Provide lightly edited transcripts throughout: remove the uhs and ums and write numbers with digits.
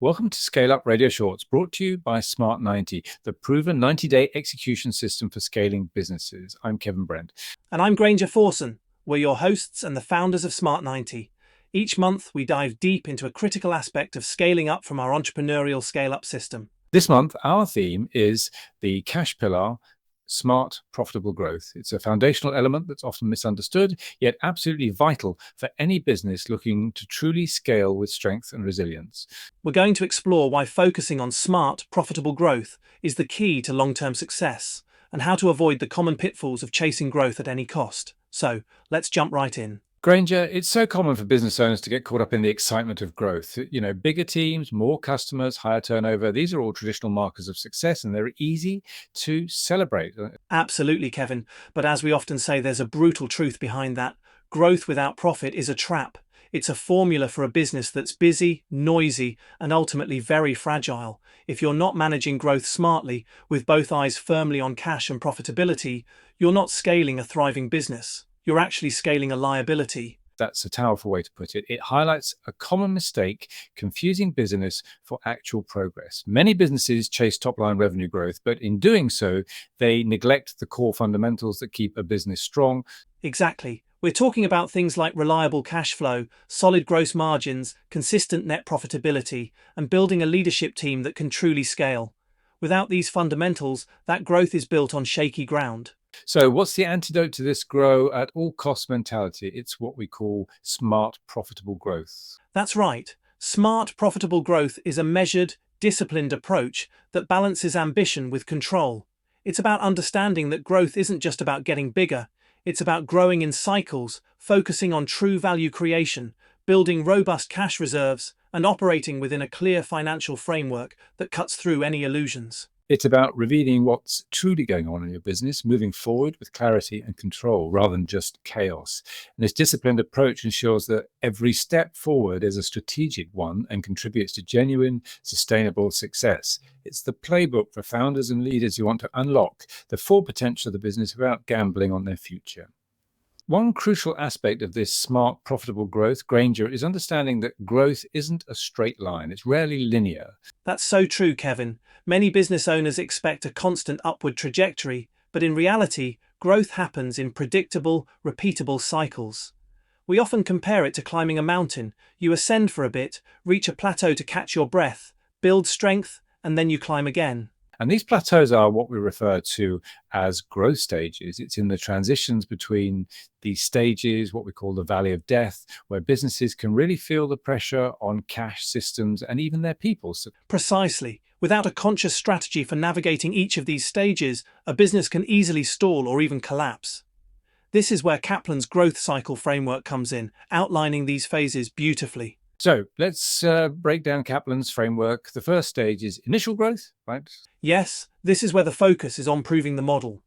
Welcome to ScaleUp Radio Shorts, brought to you by Smart 90, the proven 90-day execution system for scaling businesses. I'm Kevin Brent. And I'm Granger Forson. We're your hosts and the founders of Smart 90. Each month, we dive deep into a critical aspect of scaling up from our entrepreneurial scale-up system. This month, our theme is the cash pillar, smart, profitable growth. It's a foundational element that's often misunderstood, yet absolutely vital for any business looking to truly scale with strength and resilience. We're going to explore why focusing on smart, profitable growth is the key to long-term success, and how to avoid the common pitfalls of chasing growth at any cost. So, let's jump right in. Granger, it's so common for business owners to get caught up in the excitement of growth. Bigger teams, more customers, higher turnover. These are all traditional markers of success, and they're easy to celebrate. Absolutely, Kevin. But as we often say, there's a brutal truth behind that. Growth without profit is a trap. It's a formula for a business that's busy, noisy, and ultimately very fragile. If you're not managing growth smartly, with both eyes firmly on cash and profitability, you're not scaling a thriving business. You're actually scaling a liability. That's a powerful way to put it. It highlights a common mistake, confusing business for actual progress. Many businesses chase top-line revenue growth, but in doing so, they neglect the core fundamentals that keep a business strong. Exactly. We're talking about things like reliable cash flow, solid gross margins, consistent net profitability, and building a leadership team that can truly scale. Without these fundamentals, that growth is built on shaky ground. So what's the antidote to this grow at all cost mentality? It's what we call smart, profitable growth. That's right. Smart, profitable growth is a measured, disciplined approach that balances ambition with control. It's about understanding that growth isn't just about getting bigger. It's about growing in cycles, focusing on true value creation, building robust cash reserves, and operating within a clear financial framework that cuts through any illusions. It's about revealing what's truly going on in your business, moving forward with clarity and control rather than just chaos. And this disciplined approach ensures that every step forward is a strategic one and contributes to genuine, sustainable success. It's the playbook for founders and leaders who want to unlock the full potential of the business without gambling on their future. One crucial aspect of this smart, profitable growth, Granger, is understanding that growth isn't a straight line. It's rarely linear. That's so true, Kevin. Many business owners expect a constant upward trajectory, but in reality, growth happens in predictable, repeatable cycles. We often compare it to climbing a mountain. You ascend for a bit, reach a plateau to catch your breath, build strength, and then you climb again. And these plateaus are what we refer to as growth stages. It's in the transitions between these stages, what we call the valley of death, where businesses can really feel the pressure on cash, systems, and even their people. Precisely. Without a conscious strategy for navigating each of these stages, a business can easily stall or even collapse. This is where Kaplan's growth cycle framework comes in, outlining these phases beautifully. So let's break down Kaplan's framework. The first stage is initial growth, right? Yes, this is where the focus is on proving the model.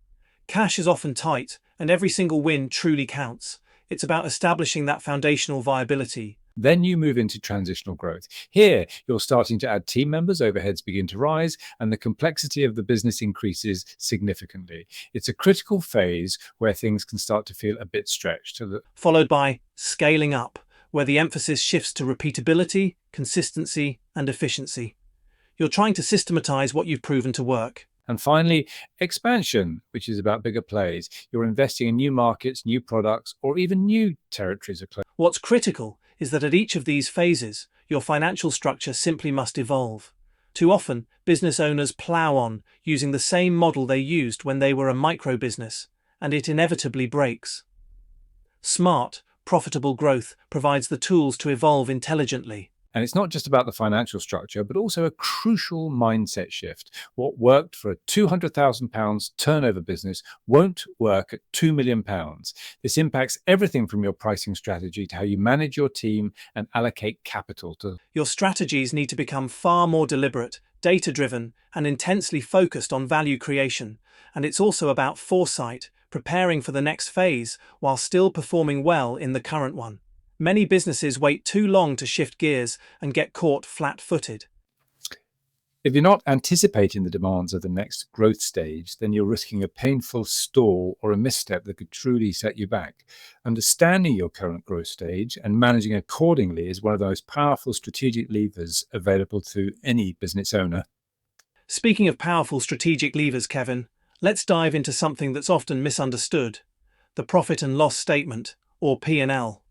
Cash is often tight, and every single win truly counts. It's about establishing that foundational viability. Then you move into transitional growth. Here, you're starting to add team members, overheads begin to rise, and the complexity of the business increases significantly. It's a critical phase where things can start to feel a bit stretched. Followed by scaling up, where the emphasis shifts to repeatability, consistency, and efficiency. You're trying to systematize what you've proven to work. And finally, expansion, which is about bigger plays. You're investing in new markets, new products, or even new territories. What's critical is that at each of these phases, your financial structure simply must evolve. Too often, business owners plow on, using the same model they used when they were a micro business, and it inevitably breaks. Smart, profitable growth provides the tools to evolve intelligently. And it's not just about the financial structure, but also a crucial mindset shift. What worked for a £200,000 turnover business won't work at £2 million. This impacts everything from your pricing strategy to how you manage your team and allocate capital to. Your strategies need to become far more deliberate, data-driven, and intensely focused on value creation. And it's also about foresight, preparing for the next phase while still performing well in the current one. Many businesses wait too long to shift gears and get caught flat-footed. If you're not anticipating the demands of the next growth stage, then you're risking a painful stall or a misstep that could truly set you back. Understanding your current growth stage and managing accordingly is one of the most powerful strategic levers available to any business owner. Speaking of powerful strategic levers, Kevin, let's dive into something that's often misunderstood: the profit and loss statement, or P&L.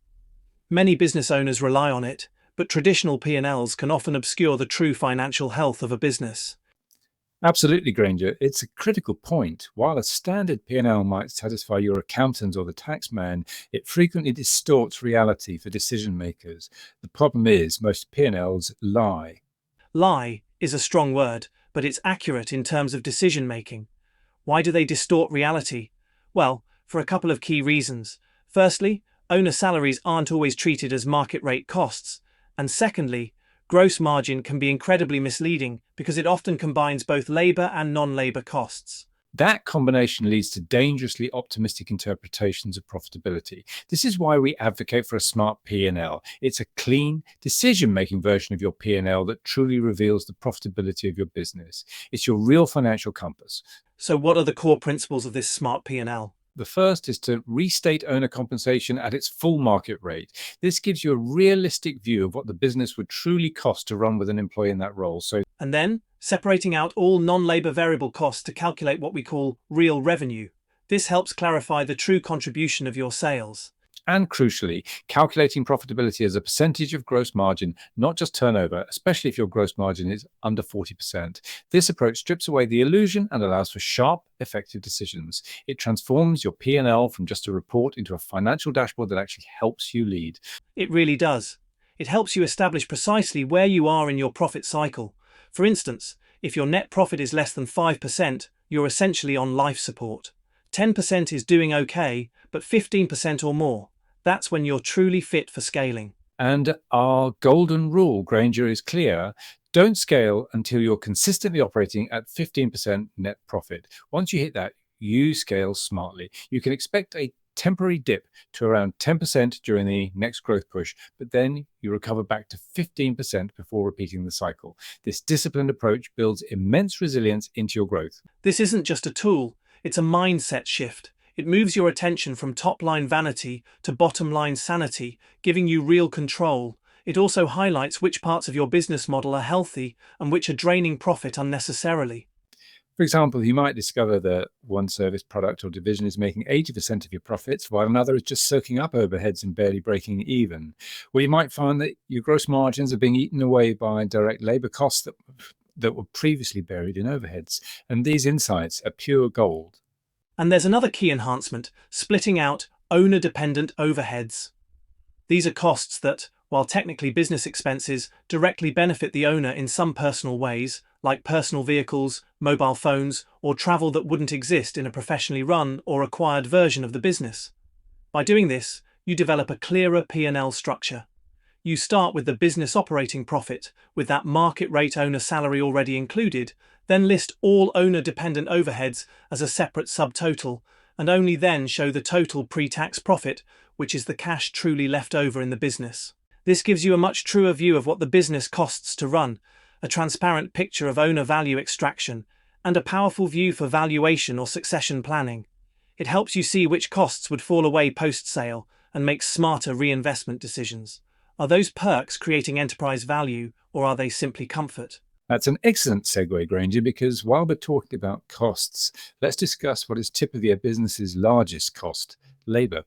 Many business owners rely on it, but traditional P&Ls can often obscure the true financial health of a business. Absolutely, Granger. It's a critical point. While a standard P&L might satisfy your accountant or the tax man, it frequently distorts reality for decision makers. The problem is most P&Ls lie. Lie is a strong word, but it's accurate in terms of decision making. Why do they distort reality? Well, for a couple of key reasons. Firstly, owner salaries aren't always treated as market rate costs. And secondly, gross margin can be incredibly misleading because it often combines both labor and non-labor costs. That combination leads to dangerously optimistic interpretations of profitability. This is why we advocate for a smart P&L. It's a clean, decision-making version of your P&L that truly reveals the profitability of your business. It's your real financial compass. So what are the core principles of this smart P&L? The first is to restate owner compensation at its full market rate. This gives you a realistic view of what the business would truly cost to run with an employee in that role. And then, separating out all non-labor variable costs to calculate what we call real revenue. This helps clarify the true contribution of your sales. And crucially, calculating profitability as a percentage of gross margin, not just turnover, especially if your gross margin is under 40%. This approach strips away the illusion and allows for sharp, effective decisions. It transforms your P&L from just a report into a financial dashboard that actually helps you lead. It really does. It helps you establish precisely where you are in your profit cycle. For instance, if your net profit is less than 5%, you're essentially on life support. 10% is doing okay, but 15% or more, that's when you're truly fit for scaling. And our golden rule, Granger, is clear. Don't scale until you're consistently operating at 15% net profit. Once you hit that, you scale smartly. You can expect a temporary dip to around 10% during the next growth push, but then you recover back to 15% before repeating the cycle. This disciplined approach builds immense resilience into your growth. This isn't just a tool, it's a mindset shift. It moves your attention from top-line vanity to bottom-line sanity, giving you real control. It also highlights which parts of your business model are healthy and which are draining profit unnecessarily. For example, you might discover that one service, product, or division is making 80% of your profits, while another is just soaking up overheads and barely breaking even. Or you might find that your gross margins are being eaten away by direct labor costs that were previously buried in overheads. And these insights are pure gold. And there's another key enhancement: splitting out owner-dependent overheads. These are costs that, while technically business expenses, directly benefit the owner in some personal ways, like personal vehicles, mobile phones, or travel that wouldn't exist in a professionally run or acquired version of the business. By doing this, you develop a clearer P&L structure. You start with the business operating profit, with that market rate owner salary already included, then list all owner-dependent overheads as a separate subtotal, and only then show the total pre-tax profit, which is the cash truly left over in the business. This gives you a much truer view of what the business costs to run, a transparent picture of owner value extraction, and a powerful view for valuation or succession planning. It helps you see which costs would fall away post-sale and make smarter reinvestment decisions. Are those perks creating enterprise value, or are they simply comfort? That's an excellent segue, Granger, because while we're talking about costs, let's discuss what is typically a business's largest cost: labor.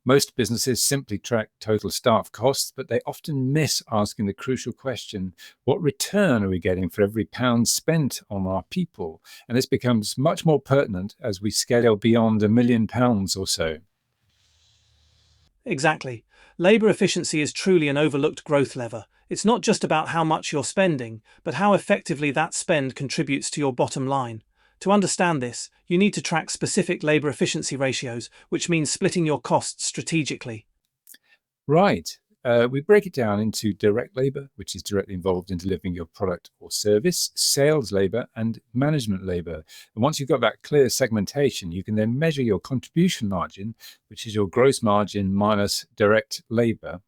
Most businesses simply track total staff costs, but they often miss asking the crucial question: what return are we getting for every pound spent on our people? And this becomes much more pertinent as we scale beyond £1 million or so. Exactly. Labor efficiency is truly an overlooked growth lever. It's not just about how much you're spending, but how effectively that spend contributes to your bottom line. To understand this, you need to track specific labor efficiency ratios, which means splitting your costs strategically. Right. We break it down into direct labor, which is directly involved in delivering your product or service, sales labor, and management labor. And once you've got that clear segmentation, you can then measure your contribution margin, which is your gross margin minus direct labor.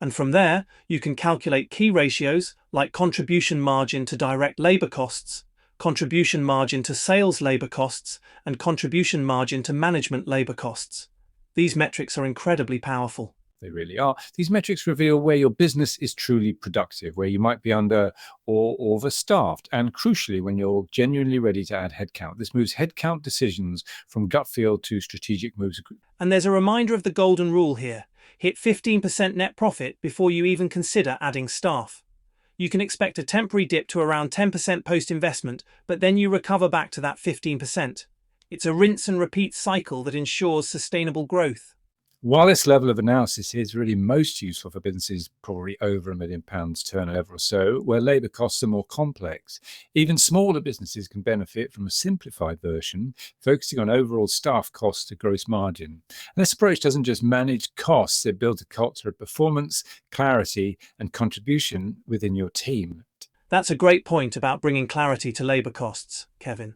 And from there, you can calculate key ratios like contribution margin to direct labor costs, contribution margin to sales labor costs, and contribution margin to management labor costs. These metrics are incredibly powerful. They really are. These metrics reveal where your business is truly productive, where you might be under or overstaffed, and crucially, when you're genuinely ready to add headcount. This moves headcount decisions from gut feel to strategic moves. And there's a reminder of the golden rule here. Hit 15% net profit before you even consider adding staff. You can expect a temporary dip to around 10% post-investment, but then you recover back to that 15%. It's a rinse and repeat cycle that ensures sustainable growth. While this level of analysis is really most useful for businesses probably over £1 million turnover or so, where labour costs are more complex, even smaller businesses can benefit from a simplified version, focusing on overall staff costs to gross margin. And this approach doesn't just manage costs, it builds a culture of performance, clarity, and contribution within your team. That's a great point about bringing clarity to labour costs, Kevin.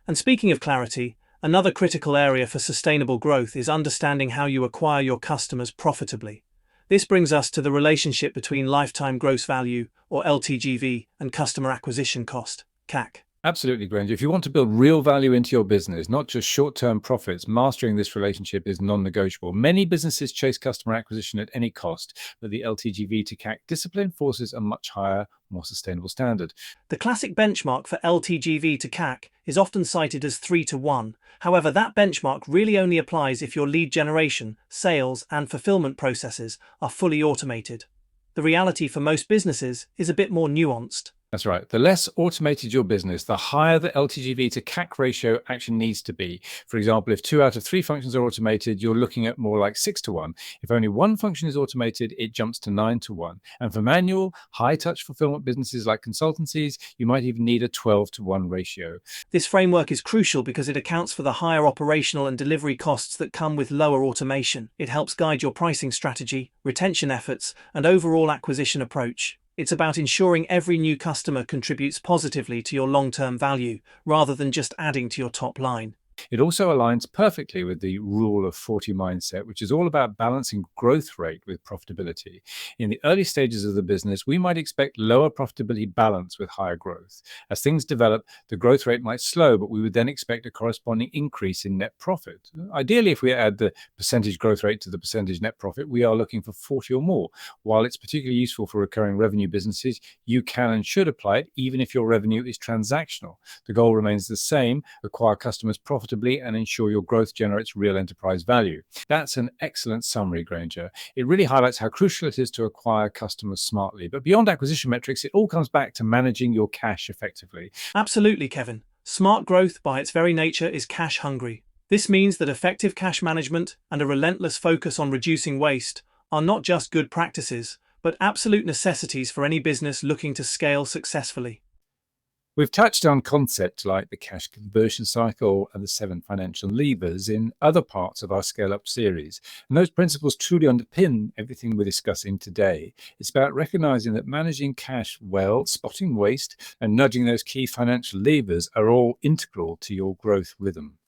And speaking of clarity, another critical area for sustainable growth is understanding how you acquire your customers profitably. This brings us to the relationship between lifetime gross value, or LTGV, and customer acquisition cost, CAC. Absolutely, Granger. If you want to build real value into your business, not just short-term profits, mastering this relationship is non-negotiable. Many businesses chase customer acquisition at any cost, but the LTGV to CAC discipline forces a much higher, more sustainable standard. The classic benchmark for LTGV to CAC is often cited as 3-to-1. However, that benchmark really only applies if your lead generation, sales, and fulfillment processes are fully automated. The reality for most businesses is a bit more nuanced. That's right. The less automated your business, the higher the LTGV to CAC ratio actually needs to be. For example, if 2 out of 3 functions are automated, you're looking at more like 6-to-1. If only one function is automated, it jumps to 9-to-1. And for manual, high-touch fulfillment businesses like consultancies, you might even need a 12-to-1 ratio. This framework is crucial because it accounts for the higher operational and delivery costs that come with lower automation. It helps guide your pricing strategy, retention efforts, and overall acquisition approach. It's about ensuring every new customer contributes positively to your long-term value, rather than just adding to your top line. It also aligns perfectly with the Rule of 40 mindset, which is all about balancing growth rate with profitability. In the early stages of the business, we might expect lower profitability balance with higher growth. As things develop, the growth rate might slow, but we would then expect a corresponding increase in net profit. Ideally, if we add the percentage growth rate to the percentage net profit, we are looking for 40 or more. While it's particularly useful for recurring revenue businesses, you can and should apply it even if your revenue is transactional. The goal remains the same: acquire customers profitably and ensure your growth generates real enterprise value. That's an excellent summary, Granger. It really highlights how crucial it is to acquire customers smartly. But beyond acquisition metrics, it all comes back to managing your cash effectively. Absolutely, Kevin. Smart growth, by its very nature, is cash hungry. This means that effective cash management and a relentless focus on reducing waste are not just good practices, but absolute necessities for any business looking to scale successfully. We've touched on concepts like the cash conversion cycle and the 7 financial levers in other parts of our ScaleUp series. And those principles truly underpin everything we're discussing today. It's about recognizing that managing cash well, spotting waste, and nudging those key financial levers are all integral to your growth rhythm.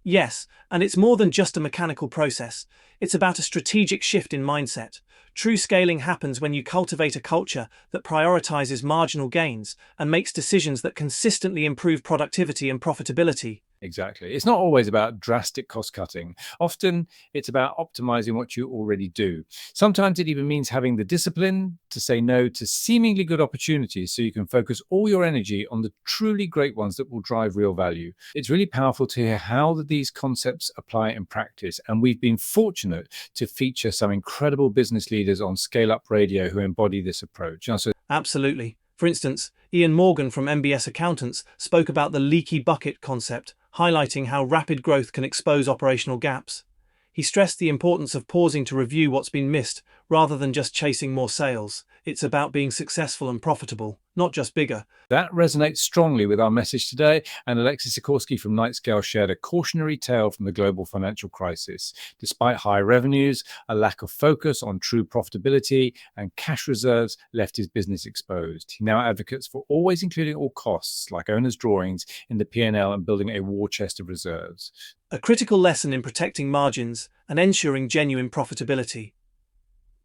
Yes, and it's more than just a mechanical process. It's about a strategic shift in mindset. True scaling happens when you cultivate a culture that prioritizes marginal gains and makes decisions that consistently improve productivity and profitability. Exactly. It's not always about drastic cost cutting. Often it's about optimizing what you already do. Sometimes it even means having the discipline to say no to seemingly good opportunities so you can focus all your energy on the truly great ones that will drive real value. It's really powerful to hear how these concepts apply in practice. And we've been fortunate to feature some incredible business leaders on ScaleUp Radio who embody this approach. Absolutely. For instance, Ian Morgan from MBS Accountants spoke about the leaky bucket concept, highlighting how rapid growth can expose operational gaps. He stressed the importance of pausing to review what's been missed, rather than just chasing more sales. It's about being successful and profitable, not just bigger. That resonates strongly with our message today, and Alexis Sikorsky from Nightscale shared a cautionary tale from the global financial crisis. Despite high revenues, a lack of focus on true profitability and cash reserves left his business exposed. He now advocates for always including all costs, like owner's drawings, in the P&L and building a war chest of reserves. A critical lesson in protecting margins and ensuring genuine profitability.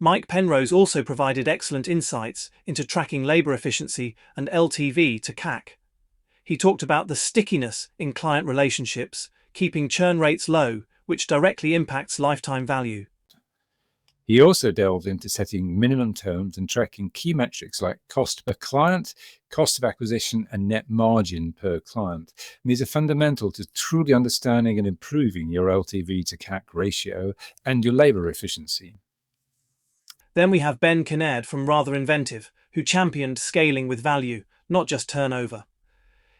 Mike Penrose also provided excellent insights into tracking labor efficiency and LTV to CAC. He talked about the stickiness in client relationships, keeping churn rates low, which directly impacts lifetime value. He also delved into setting minimum terms and tracking key metrics like cost per client, cost of acquisition, and net margin per client. And these are fundamental to truly understanding and improving your LTV to CAC ratio and your labor efficiency. Then we have Ben Kinnaird from Rather Inventive, who championed scaling with value, not just turnover.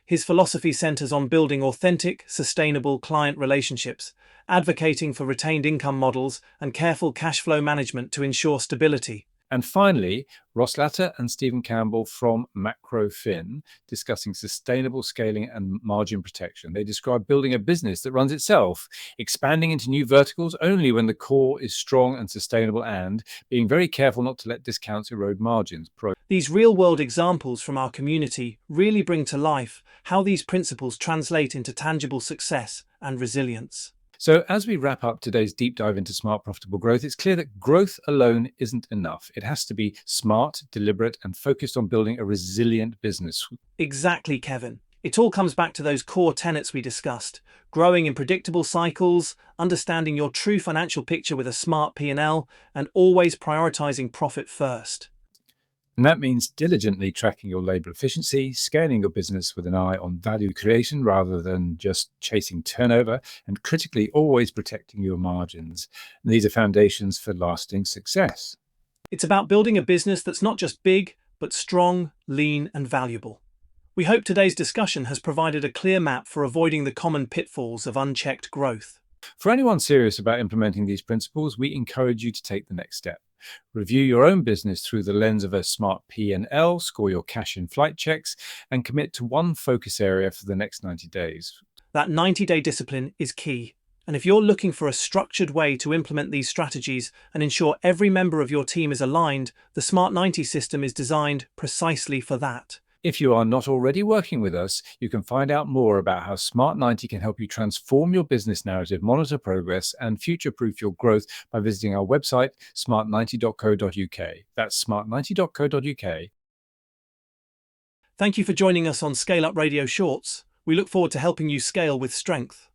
His philosophy centers on building authentic, sustainable client relationships, advocating for retained income models and careful cash flow management to ensure stability. And finally, Ross Latter and Stephen Campbell from MacroFin discussing sustainable scaling and margin protection. They describe building a business that runs itself, expanding into new verticals only when the core is strong and sustainable, and being very careful not to let discounts erode margins. These real-world examples from our community really bring to life how these principles translate into tangible success and resilience. So as we wrap up today's deep dive into smart, profitable growth, it's clear that growth alone isn't enough. It has to be smart, deliberate, and focused on building a resilient business. Exactly, Kevin. It all comes back to those core tenets we discussed: growing in predictable cycles, understanding your true financial picture with a smart P&L, and always prioritizing profit first. And that means diligently tracking your labor efficiency, scaling your business with an eye on value creation rather than just chasing turnover, and critically always protecting your margins. And these are foundations for lasting success. It's about building a business that's not just big, but strong, lean, and valuable. We hope today's discussion has provided a clear map for avoiding the common pitfalls of unchecked growth. For anyone serious about implementing these principles, we encourage you to take the next step. Review your own business through the lens of a smart P&L, score your cash in flight checks, and commit to one focus area for the next 90 days. That 90-day discipline is key. And if you're looking for a structured way to implement these strategies and ensure every member of your team is aligned, the Smart 90 system is designed precisely for that. If you are not already working with us, you can find out more about how Smart 90 can help you transform your business narrative, monitor progress, and future-proof your growth by visiting our website, smart90.co.uk. That's smart90.co.uk. Thank you for joining us on ScaleUp Radio Shorts. We look forward to helping you scale with strength.